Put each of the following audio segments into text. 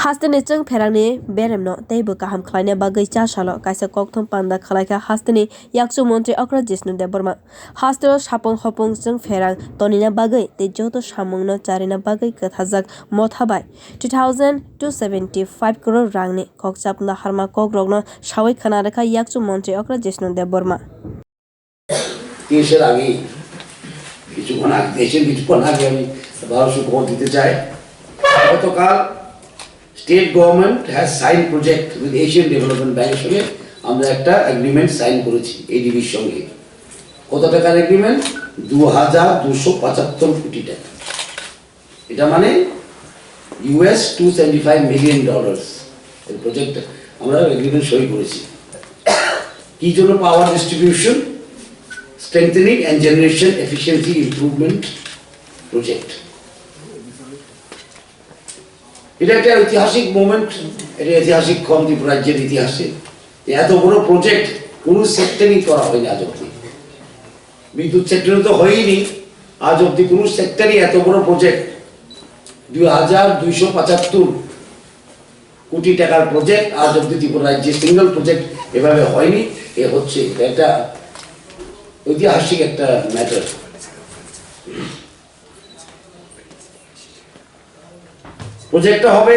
hasteni chwng pherang ni berem no teibo kaham khwlaina bagwi cha salo kaisa Kokthum panda khwlaika hasteni yakchu montri okra Jishno Debbarma hastero sapung hopung chwng pherang tonina bagwi tei joto samung no charina bagwi kathajak mothabai 2275 crore rangni kokchapna harma kogrokno sawai khana rekha yakchu montri okra Jishno Debbarma দেশের আগে কিছুক্ষণ আগে আমি ভালো সুখবর দিতে চাই গতকাল state government has sign project with Asian development ব্যাংকের সঙ্গে আমরা একটা এগ্রিমেন্ট সাইন করেছি এডিবির সঙ্গে কত টাকার এগ্রিমেন্ট 2275 কোটি টাকা এটা মানে US $275 মিলিয়ন এই প্রজেক্ট আমরা এগ্রিমেন্ট সই করেছি কি জন্য power distribution Strengthening and Generation Efficiency Improvement Project. এটা একটা ঐতিহাসিক মোমেন্ট এটা ঐতিহাসিক ত্রিপুরা রাজ্যের ইতিহাসে এত বড় প্রজেক্ট কোন সেক্টরেই করা হয়নি আজ অব্দি বিদ্যুৎ সেক্টরে তো হয়নি আজ অব্দি কোন সেক্টরে এত বড় প্রজেক্ট 2275 কোটি টাকার প্রজেক্ট আজ অব্দি ত্রিপুরা রাজ্যে সিঙ্গেল প্রজেক্ট এভাবে হয়নি এ হচ্ছে এটা ঐতিহাসিক একটা ম্যাটার প্রজেক্টটা হবে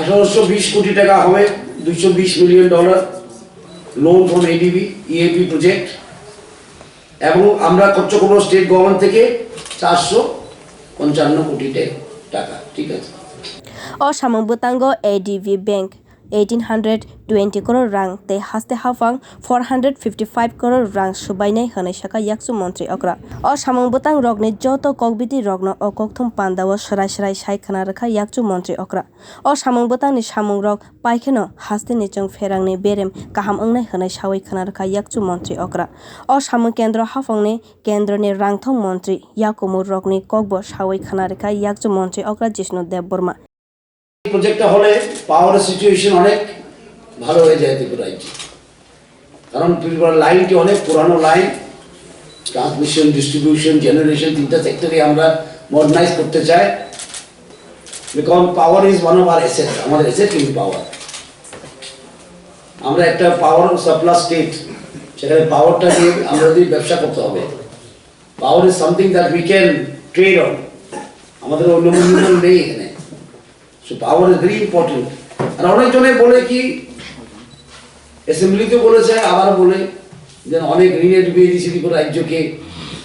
1820 কোটি টাকা হবে $220 million loan from ADB EAP project এবং আমরা খরচ করব স্টেট গভর্নমেন্ট থেকে 455 কোটি টাকা ঠিক আছে অসামং বুতাঙ্গ ADB bank 1820 crore rang tei haste hafang 455 crore rang subainai hanai saka yakchu montri okra o samung butang rokni joto kokbiti rokno o Kokthum panda o sarai sai khana rekha yakchu montri okra o samung butang ni samung rok paikheno hasteni chwng pherang ni berem kaham ongnai hanai sawai khana rekha yakchu montri okra o samung kendro hafang ni kendro ni rangthong montri yakumur rokni kokbo sawai khana rekha yakchu montri okra Jishno Debbarma প্রজেক্টটা হলে পাওয়ার situation অনেক ভালো হয়ে যায় ত্রিপুরা রাজ্যে কারণ ত্রিপুরা লাইনটি অনেক পুরানো লাইন ট্রান্সমিশন ডিস্ট্রিবিউশন জেনারেশন তিনটা সেক্টরে আমরা মডার্নাইজ করতে চাই because power is one of our asset আমাদের অ্যাসেট কিন্তু পাওয়ার আমরা একটা পাওয়ার সাপ্লাই স্টেট সেখানে পাওয়ারটা দিয়ে আমরা যদি ব্যবসা করতে হবে power is something that we can trade on আমাদের অন্য মূল্য নেই এখানে So power is very important. আর অনেকজনে বলে কি অ্যাসেম্বলিতে বলেছে আবার বলে যে অনেক ঋণের বিয়ে দিয়েছে ত্রিপুরা রাজ্যকে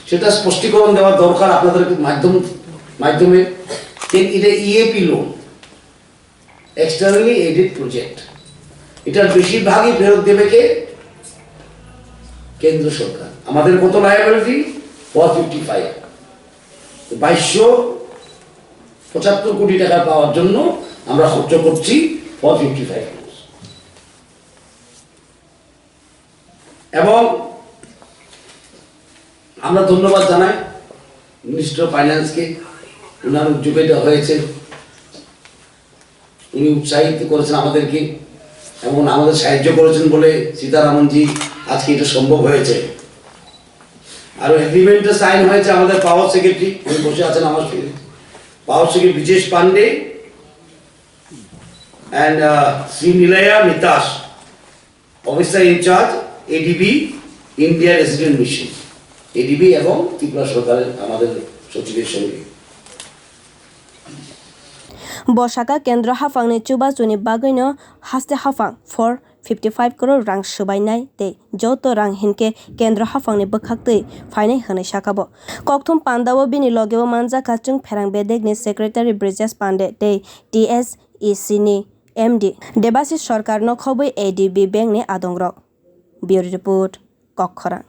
সেটা স্পষ্টীকরণ দেওয়ার দরকার আপনাদের মাধ্যমে এটা EAP loan externally aided project এটার বেশিরভাগই ফেরত দেবে কে কেন্দ্র সরকার আমাদের কত লায়াবিলিটি 455 2275 কোটি টাকা পাওয়ার জন্য আমরা খরচ করছি 455 এবং আমরা ধন্যবাদ জানাই মিনিস্টার অফ ফাইন্যান্সকে ওনার উদ্যোগে এটা হয়েছে উনি উৎসাহিত করেছেন আমাদেরকে এবং আমাদের সাহায্য করেছেন বলে সীতারামনজি আজকে এটা সম্ভব হয়েছে আর এগ্রিমেন্টে সাইন হয়েছে আমাদের পাওয়ার সেক্রেটারি উনি বসে আছেন আমার সাথে Power Secretary Brijesh Pandey and Sri Nilaya Mitash, Officer in charge, ADB, India Resident Mission. ADB এবং ত্রিপুরা সরকারের আমাদের সচিবের সঙ্গে বসাকা কেন্দ্র হাফাংনি চুবাচুনি bagwino haste hafang 455 crore rang subainai tei joto rang hinke kendro hafangni bokhaktui phainai hanai sakabo Kokthum panda o bini logi o manjak chwng pherang bedekni secretary Brijesh tei TSEC ni MD Debasish Sarkar no khobwi ADB bank ni adong rok Bureau report Kokthum